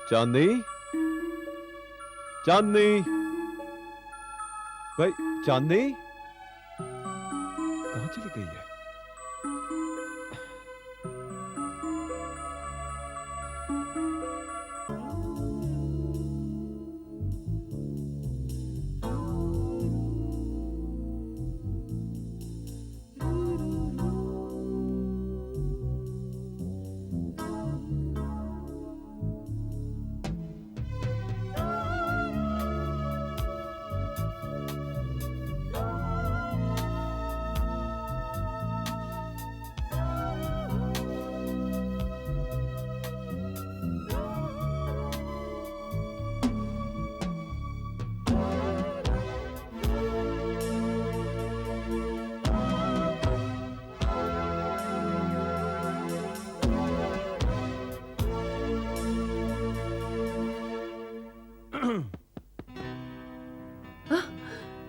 चांदनी, चांदनी, भाई चांदनी कहाँ चली गई है?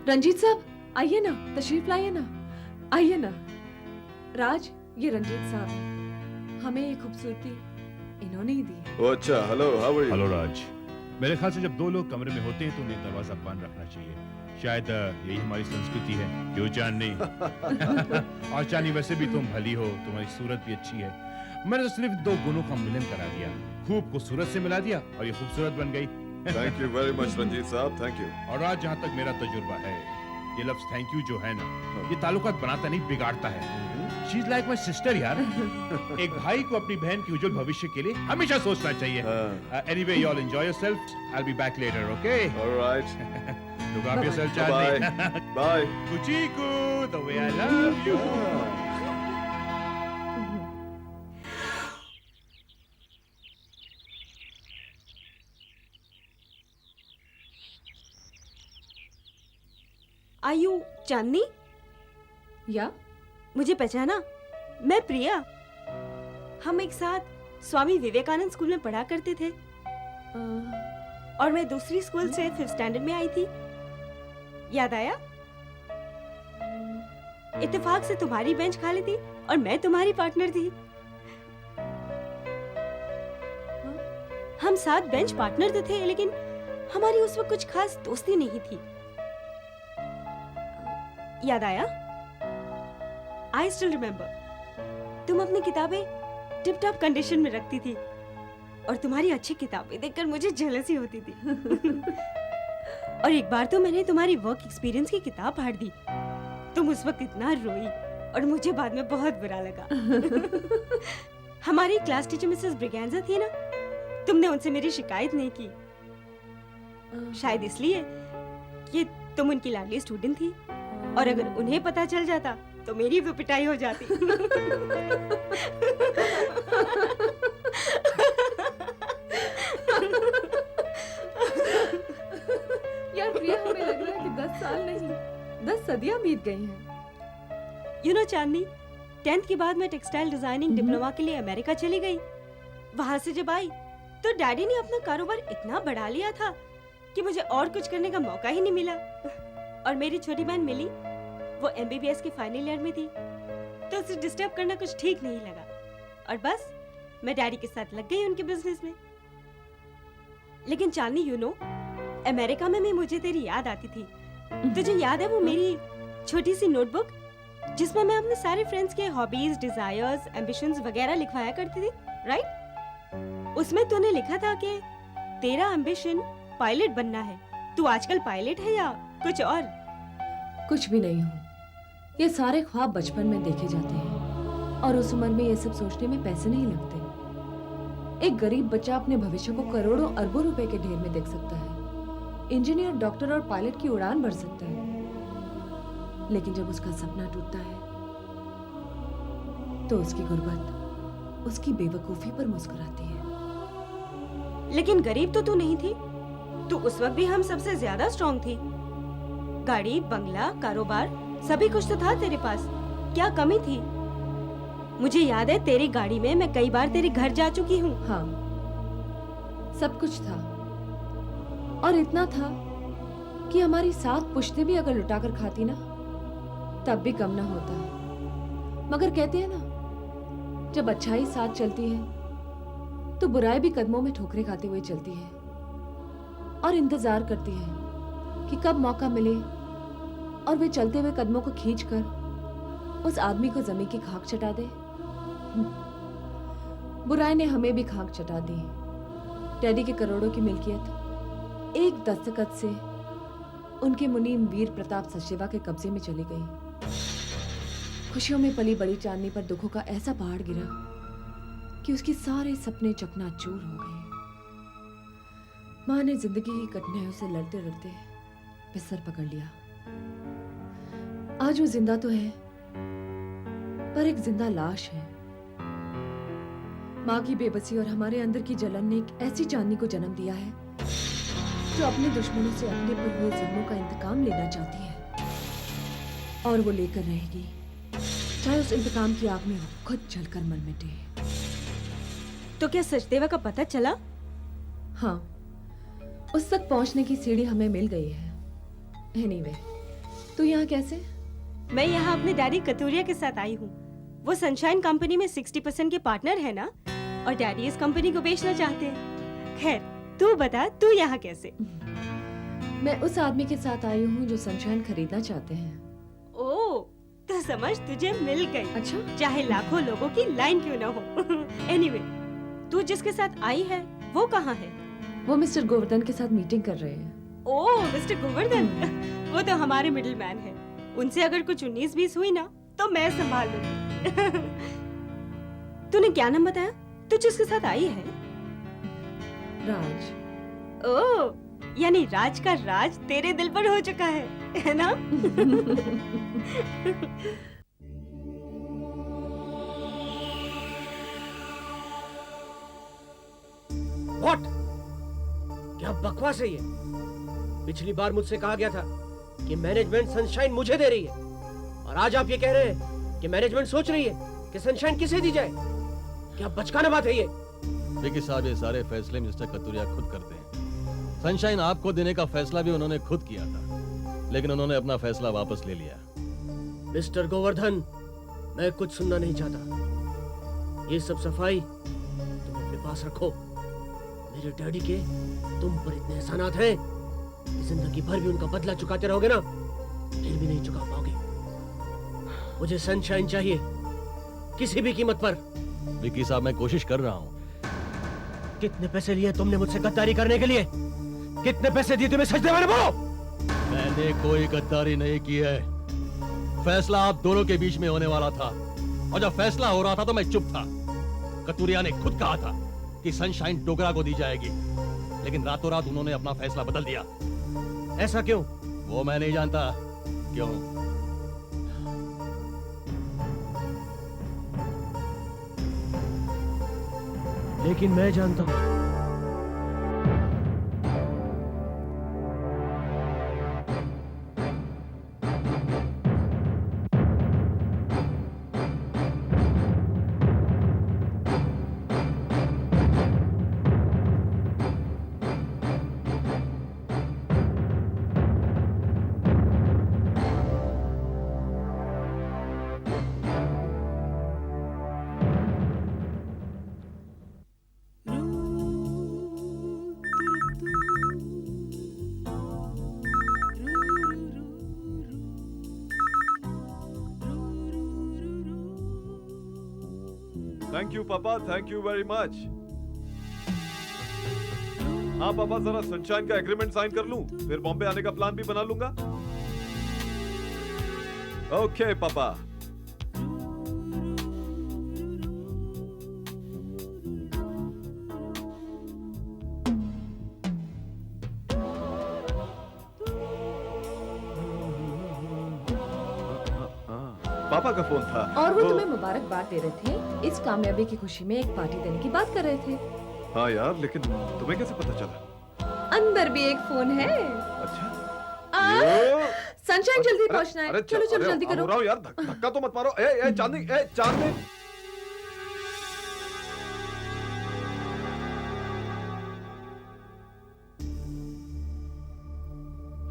रंजीत साहब आइए ना, तशरीफ लाइए ना, आइए ना। राज, ये रंजीत साहब हैं। हमें ये खूबसूरती इन्होंने ही दी है। ओ अच्छा, hello, how are you? Hello Raj. मेरे ख्याल से जब दो लोग कमरे में होते हैं तो उन्हें दरवाजा बंद रखना चाहिए। शायद यही हमारी संस्कृति है। क्यों चांदनी? और चांदनी वैसे भी तुम भली हो, तुम्हारी सूरत भी अच्छी है। मैंने तो सिर्फ दो गुणों का मिलन करा दिया, खूब को सूरत से मिला दिया और ये खूबसूरत बन गई। Thank you very much Ranjit साहब, थैंक यू। और आज जहाँ तक मेरा तजुर्बा है, ये लफ्ज थैंक यू जो है ना, ये ताल्लुकात बनाता नहीं बिगाड़ता है। She is like my sister यार। एक भाई को अपनी बहन के उज्जवल भविष्य के लिए हमेशा सोचना चाहिए। Anyway you all enjoy yourself, I will be back later, okay? Alright, look after yourself bye Chandni. Bye. कुचीकू, the way I love you. आयु चांदनी, या मुझे पहचाना? मैं प्रिया। हम एक साथ स्वामी विवेकानंद स्कूल में पढ़ा करते थे और मैं दूसरी स्कूल से 5th स्टैंडर्ड में आई थी। याद आया? इत्तेफाक से तुम्हारी बेंच खाली थी और मैं तुम्हारी पार्टनर थी। हम साथ बेंच पार्टनर तो थे, लेकिन हमारी उस वक्त कुछ खास दोस्ती नहीं थी। याद आया? I still remember. तुम अपनी किताबें टिप टॉप कंडीशन में रखती थी और तुम्हारी अच्छी किताबें देखकर मुझे जेलसी होती थी। और एक बार तो मैंने तुम्हारी वर्क एक्सपीरियंस की किताब फाड़ दी। तुम उस वक्त इतना रोई और मुझे बाद में बहुत बुरा लगा। हमारी क्लास टीचर मिसेस ब्रिगेंजा थी ना, तुमने उनसे मेरी शिकायत नहीं की। शायद इसलिए कि तुम उनकी लाडली स्टूडेंट थी और अगर उन्हें पता चल जाता तो मेरी भी पिटाई हो जाती। यार प्रिया, हमें लग रहा है कि 10 साल नहीं 10 सदियां बीत गई हैं। यू नो चांदनी, 10th के बाद मैं टेक्सटाइल डिजाइनिंग डिप्लोमा के लिए अमेरिका चली गई। वहां से जब आई तो डैडी ने अपना कारोबार इतना बढ़ा लिया था कि मुझे और कुछ करने का मौका ही नहीं मिला। और मेरी छोटी बहन मिली, वो MBBS के फाइनल ईयर में थी, तो उसे डिस्टर्ब करना कुछ ठीक नहीं लगा और बस मैं डैडी के साथ लग गई उनके बिजनेस में। लेकिन चांदनी, यू नो, अमेरिका में मुझे तेरी याद आती थी। तुझे याद है वो मेरी छोटी सी नोटबुक जिसमें मैं अपने सारे फ्रेंड्स के हॉबीज, डिजायर्स, एम्बिशंस वगैरह लिखवाया करती थी, राइट? उसमें तूने लिखा था कि तेरा एम्बिशन पायलट बनना है। तू आजकल पायलट है या कुछ और? कुछ भी नहीं हूँ। ये सारे ख्वाब बचपन में देखे जाते हैं और उस उम्र में ये सब सोचने में पैसे नहीं लगते। एक गरीब बच्चा अपने भविष्य को करोड़ों अरबों रुपए के ढेर में देख सकता है। इंजीनियर, डॉक्टर और पायलट की उड़ान भर सकता है, लेकिन जब उसका सपना टूटता है तो उसकी गुर्बत उसकी बेवकूफी पर मुस्कुराती है। लेकिन गरीब तो तू नहीं थी। तू उस वक्त भी हम सबसे ज्यादा स्ट्रॉन्ग थी। गाड़ी, बंगला, कारोबार, सभी कुछ तो था तेरे पास। क्या कमी थी? मुझे याद है तेरी गाड़ी में मैं कई बार तेरे घर जा चुकी हूँ। हाँ, सब कुछ था, और इतना था कि हमारी 7 पुश्तें भी अगर लुटा कर खाती ना, तब भी कम ना होता। मगर कहते हैं ना, जब अच्छाई साथ चलती है तो बुराई भी कदमों में ठोकरें खाते हुए चलती है और इंतजार करती है कि कब मौका मिले और वे चलते हुए कदमों को खींचकर उस आदमी को जमीन की खाक चटा दे। बुराई ने हमें भी खाक चटा दी। डैडी के करोड़ों की मिल्कियत एक दस्तखत से उनके मुनीम वीर प्रताप सचदेवा के कब्जे में चली गई। खुशियों में पली बड़ी चांदनी पर दुखों का ऐसा पहाड़ गिरा कि उसके सारे सपने चकनाचूर हो गए। माँ ने जिंदगी की कठिनाइयों से लड़ते लड़ते बिस्तर पकड़ लिया। आज वो जिंदा तो है, पर एक जिंदा लाश है। माँ की बेबसी और हमारे अंदर की जलन ने एक ऐसी चांदनी को जन्म दिया है जो अपने दुश्मनों से अपने पर हुए जुल्मों का इंतकाम लेना चाहती है, और वो लेकर रहेगी, चाहे उस इंतकाम की आग में वो खुद जलकर मर मिटे। तो क्या सचदेवा का पता चला? हाँ, उस तक पहुंचने की सीढ़ी हमें मिल गई है। एनीवे, तू यहाँ कैसे? मैं यहाँ अपने डैडी कतूरिया के साथ आई हूँ। वो सनशाइन कंपनी में 60% के पार्टनर है ना, और डैडी इस कंपनी को बेचना चाहते हैं। खैर, तू बता, तू यहाँ कैसे? मैं उस आदमी के साथ आई हूँ जो सनशाइन खरीदना चाहते हैं। ओह, तो समझ तुझे मिल गई। अच्छा, चाहे लाखों लोगों की लाइन क्यों ना हो। एनीवे, तू जिसके साथ आई है वो कहाँ है? वो मिस्टर गोवर्धन के साथ मीटिंग कर रहे हैं। ओह, मिस्टर गोवर्धन, वो तो हमारे मिडिल मैन है। उनसे अगर कुछ 19-20 हुई ना तो मैं संभाल लूंगी। तूने क्या नाम बताया? तू जिसके साथ आई है? राज। ओह, यानी राज का राज तेरे दिल पर हो चुका है ना? What? क्या बकवास है ये? पिछली बार मुझसे कहा गया था कि मैनेजमेंट सनशाइन मुझे दे रही है, और आज आप ये कह रहे हैं कि मैनेजमेंट सोच रही है कि सनशाइन किसे दी जाए। क्या बचकाना बात है ये? देखिए साहब, ये सारे फैसले मिस्टर कतूरिया खुद करते हैं। सनशाइन आपको देने का फैसला भी उन्होंने खुद किया था, लेकिन उन्होंने अपना फैसला वापस ले लिया। मिस्टर गोवर्धन, मैं कुछ सुनना नहीं चाहता। ये सब सफाई तुम अपने पास रखो। मेरे डैडी के तुम पर इतने एहसानात हैं कि जिंदगी भर भी उनका बदला चुकाते रहोगे ना, फिर भी नहीं चुका पाओगे। मुझे सनशाइन चाहिए, किसी भी कीमत पर। विकी साहब, मैं कोशिश कर रहा हूँ। कितने पैसे लिए तुमने मुझसे गद्दारी करने के लिए? कितने पैसे दिए तुम्हें? सचदेवा ने बोलो। मैंने कोई गद्दारी नहीं की है। फैसला आप दोनों के बीच में होने वाला था, और जब फैसला हो रहा था तो मैं चुप था। कतूरिया ने खुद कहा था कि सनशाइन डोगरा को दी जाएगी, लेकिन रातों रात उन्होंने अपना फैसला बदल दिया। ऐसा क्यों? वो मैं नहीं जानता क्यों। लेकिन मैं जानता हूं। थैंक यू पापा, थैंक यू वेरी मच। हाँ पापा, जरा सनशाइन का एग्रीमेंट साइन कर लूं, फिर बॉम्बे आने का प्लान भी बना लूंगा। ओके पापा। पापा का फोन था और वो तुम्हें मुबारकबाद दे रहे थे। इस कामयाबी की खुशी में एक पार्टी देने की बात कर रहे थे। हाँ यार, लेकिन तुम्हें कैसे पता चला? अंदर भी एक फोन है। अच्छा। सनशाइन जल्दी पहुंचना है। अरे चलो चलो जल्दी आ करो। रहा हूँ यार, धक्का तो मत मारो। ए चांदनी, ए Chandni.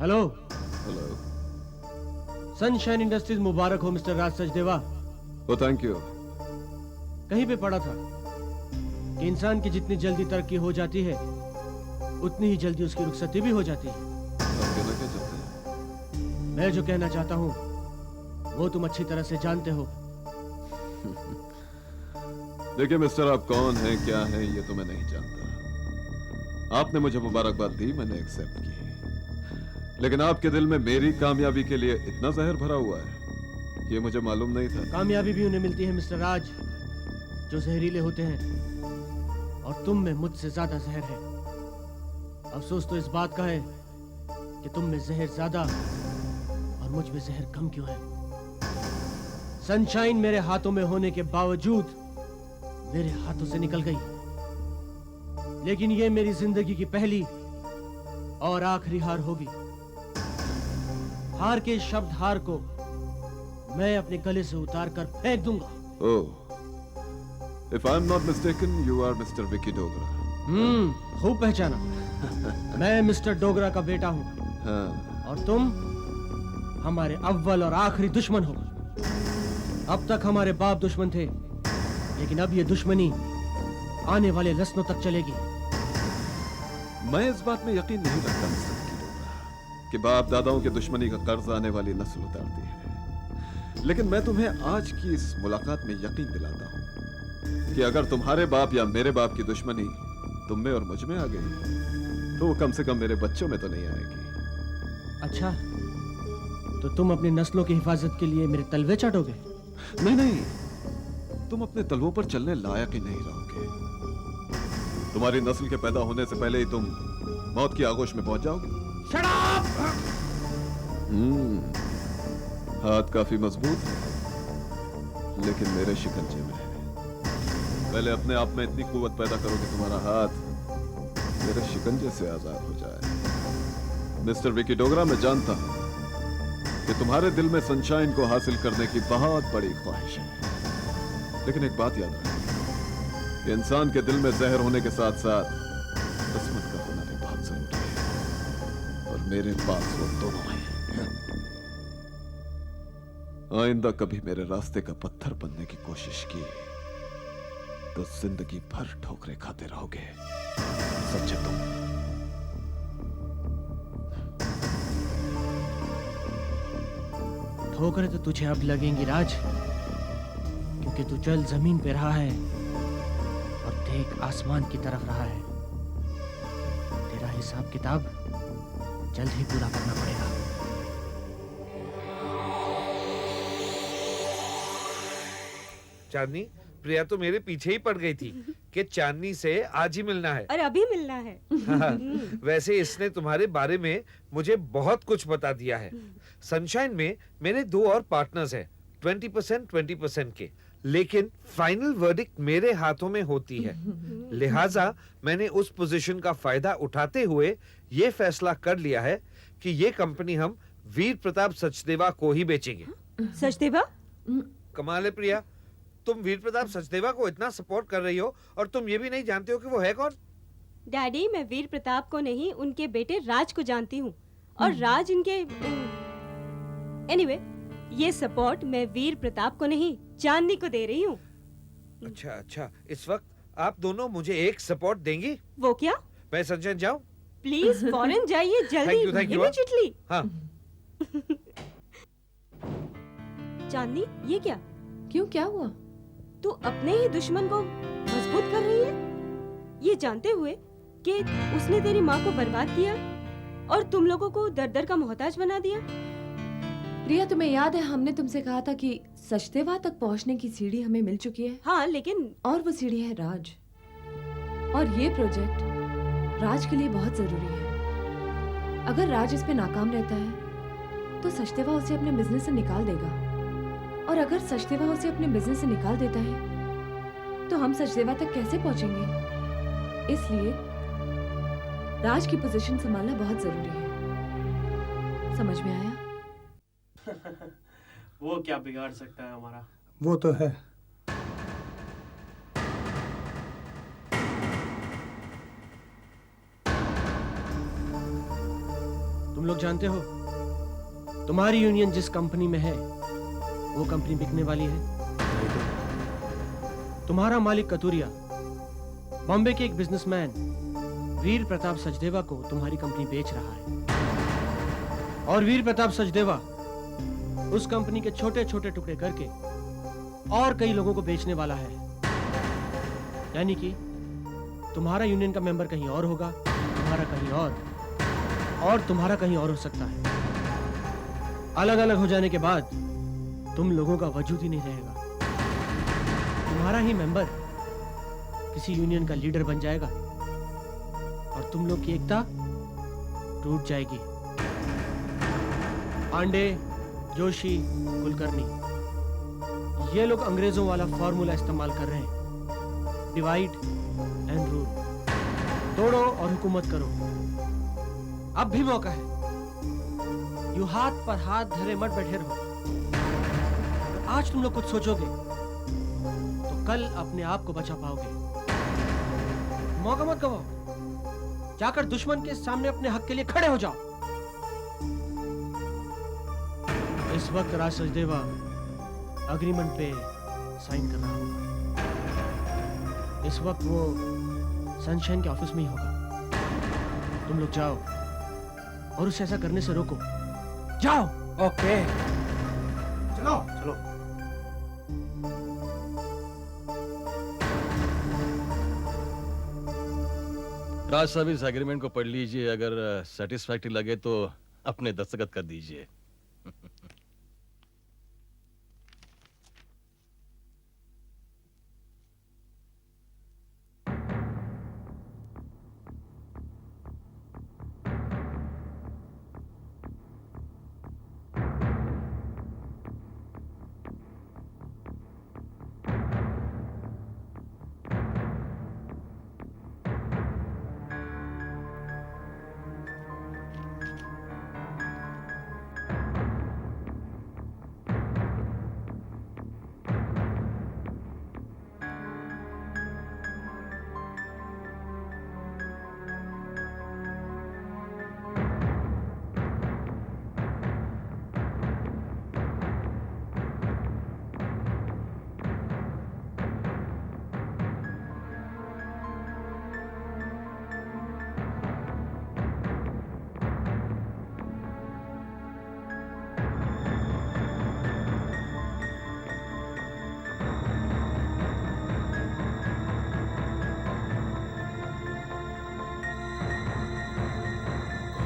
Hello, hello. Sunshine Industries मुबारक हो mister Raj Sachdeva. Oh thank you. कहीं पे पढ़ा था कि इंसान की जितनी जल्दी तरक्की हो जाती है उतनी ही जल्दी उसकी रुखसती भी हो जाती है। आप कहना क्या चाहते हैं? मैं जो कहना चाहता हूँ वो तुम अच्छी तरह से जानते हो। देखिए मिस्टर, आप कौन हैं क्या हैं ये तो मैं नहीं जानता। आपने मुझे मुबारकबाद दी, मैंने एक्सेप्ट की, लेकिन आपके दिल में मेरी कामयाबी के लिए इतना जहर भरा हुआ है ये मुझे मालूम नहीं था। कामयाबी भी उन्हें मिलती है मिस्टर राज जो जहरीले होते हैं, और तुम में मुझसे ज्यादा जहर है। अफसोस तो इस बात का है कि तुम में जहर ज्यादा और मुझ में जहर कम क्यों है। सनशाइन मेरे हाथों में होने के बावजूद मेरे हाथों से निकल गई, लेकिन ये मेरी जिंदगी की पहली और आखिरी हार होगी। हार के शब्द हार को मैं अपने गले से उतार कर फेंक दूंगा। Oh, if I am not mistaken you are mister Vicky Dogra. खूब पहचाना। मैं मिस्टर डोगरा का बेटा हूँ। हाँ। और तुम हमारे अव्वल और आखिरी दुश्मन हो। अब तक हमारे बाप दुश्मन थे, लेकिन अब ये दुश्मनी आने वाले नस्लों तक चलेगी। मैं इस बात में यकीन नहीं रखता मिस्टर विकी डोगरा कि बाप दादाओं के दुश्मनी का कर्ज आने वाली नस्ल उतारती है, लेकिन मैं तुम्हें आज की इस मुलाकात में यकीन दिलाता हूँ कि अगर तुम्हारे बाप या मेरे बाप की दुश्मनी तुम में और मुझ में आ गई तो वो कम से कम मेरे बच्चों में तो नहीं आएगी। अच्छा, तो तुम अपनी नस्लों की हिफाजत के लिए मेरे तलवे चाटोगे? नहीं नहीं, तुम अपने तलवों पर चलने लायक ही नहीं रहोगे। तुम्हारी नस्ल के पैदा होने से पहले ही तुम मौत की आगोश में पहुंच जाओगे। Shut up! हाथ काफी मजबूत है, लेकिन मेरे शिकंजे में है। पहले अपने आप में इतनी कुव्वत पैदा करो कि तुम्हारा हाथ मेरे शिकंजे से आजाद हो जाए। मिस्टर विकी डोगरा, मैं जानता हूं कि तुम्हारे दिल में सनशाइन को हासिल करने की बहुत बड़ी ख्वाहिश है, लेकिन एक बात याद रखना कि इंसान के दिल में जहर होने के साथ साथ किस्मत का होना भी बहुत जरूरी है, और मेरे पास वो दोनों हैं। आइंदा कभी मेरे रास्ते का पत्थर बनने की कोशिश की तो जिंदगी भर ठोकरें खाते रहोगे। समझे तुम? ठोकरें तो तुझे अब लगेंगी राज, क्योंकि तू चल जमीन पे रहा है और देख आसमान की तरफ रहा है। तेरा हिसाब किताब जल्द ही पूरा करना पड़ेगा। चांदनी, प्रिया तो मेरे पीछे ही पड़ गई थी कि चांदनी से आज ही मिलना है। और अभी मिलना है। वैसे इसने तुम्हारे बारे में मुझे बहुत कुछ बता दिया है। सनशाइन में मेरे 2 और पार्टनर्स हैं, 20% के, लेकिन फाइनल वर्डिक्ट मेरे हाथों में होती है। लिहाजा मैंने उस पोजीशन का फायदा उठाते हुए ये फैसला कर लिया है कि ये कंपनी हम वीर प्रताप सचदेवा को ही बेचेंगे। सचदेवा? कमाल है प्रिया, तुम वीर प्रताप सचदेवा को इतना सपोर्ट कर रही हो और तुम ये भी नहीं जानते हो कि वो है कौन। डैडी, मैं वीर प्रताप को नहीं, उनके बेटे राज को जानती हूँ, और राज इनके एनीवे ये सपोर्ट मैं वीर प्रताप को नहीं, चांदनी को दे रही हूँ। अच्छा अच्छा, इस वक्त आप दोनों मुझे एक सपोर्ट देंगी? वो क्या? मैं सनशाइन जाऊं? प्लीज फौरन जाइए जल्दी। Thank you, immediately. हाँ। चांदनी, ये क्या? क्यों, क्या हुआ? तू अपने ही दुश्मन को मजबूत कर रही है, ये जानते हुए कि उसने तेरी माँ को बर्बाद किया और तुम लोगों को दर दर का मोहताज बना दिया। प्रिया, तुम्हें याद है हमने तुमसे कहा था कि सचदेवा तक पहुंचने की सीढ़ी हमें मिल चुकी है, हाँ, लेकिन और वो सीढ़ी है राज। और ये प्रोजेक्ट राज के लिए बहुत जरूरी है। अगर राज इस पे नाकाम रहता है तो सचदेवा उसे अपने बिजनेस से निकाल देगा, और अगर सचदेवा उसे अपने बिजनेस से निकाल देता है तो हम सचदेवा तक कैसे पहुंचेंगे? इसलिए राज की पोजीशन संभालना बहुत जरूरी है। समझ में आया? वो क्या बिगाड़ सकता है हमारा? वो तो है। तुम लोग लोग जानते हो तुम्हारी यूनियन जिस कंपनी में है वो कंपनी बिकने वाली है। तुम्हारा मालिक कतूरिया बॉम्बे के एक बिजनेसमैन वीर प्रताप सचदेवा को तुम्हारी कंपनी बेच रहा है, और वीर प्रताप सचदेवा उस कंपनी के छोटे छोटे टुकड़े करके और कई लोगों को बेचने वाला है। यानी कि तुम्हारा यूनियन का मेंबर कहीं और होगा, तुम्हारा कहीं और तुम्हारा कहीं और हो सकता है। अलग अलग हो जाने के बाद तुम लोगों का वजूद ही नहीं रहेगा। तुम्हारा ही मेंबर किसी यूनियन का लीडर बन जाएगा और तुम लोग की एकता टूट जाएगी। पांडे, जोशी, कुलकर्णी, ये लोग अंग्रेजों वाला फॉर्मूला इस्तेमाल कर रहे हैं, डिवाइड एंड रूल। तोड़ो और हुकूमत करो। अब भी मौका है। यू हाथ पर हाथ धरे मत बैठे रहो। अगर आज तुम लोग कुछ सोचोगे तो कल अपने आप को बचा पाओगे। मौका मत गवाओ, जाकर दुश्मन के सामने अपने हक के लिए खड़े हो जाओ। इस वक्त राज सचदेवा अग्रीमेंट पे साइन कर रहा होगा। इस वक्त वो सनशाइन के ऑफिस में ही होगा। तुम लोग जाओ और उसे ऐसा करने से रोको। जाओ। ओके, चलो चलो। राज साहब, इस एग्रीमेंट को पढ़ लीजिए। अगर सेटिस्फैक्टरी लगे तो अपने दस्तखत कर दीजिए।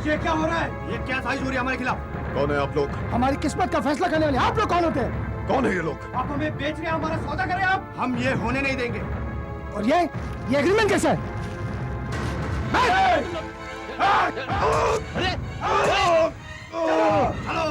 ये क्या हो रहा है? ये क्या साजिश हो रही है हमारे खिलाफ? कौन है आप लोग? हमारी किस्मत का फैसला करने वाले आप लोग कौन होते हैं? कौन है ये लोग? आप हमें बेच रहे हैं, हमारा सौदा कर रहे हैं आप? हम ये होने नहीं देंगे। और ये एग्रीमेंट कैसा है? अरे हेलो,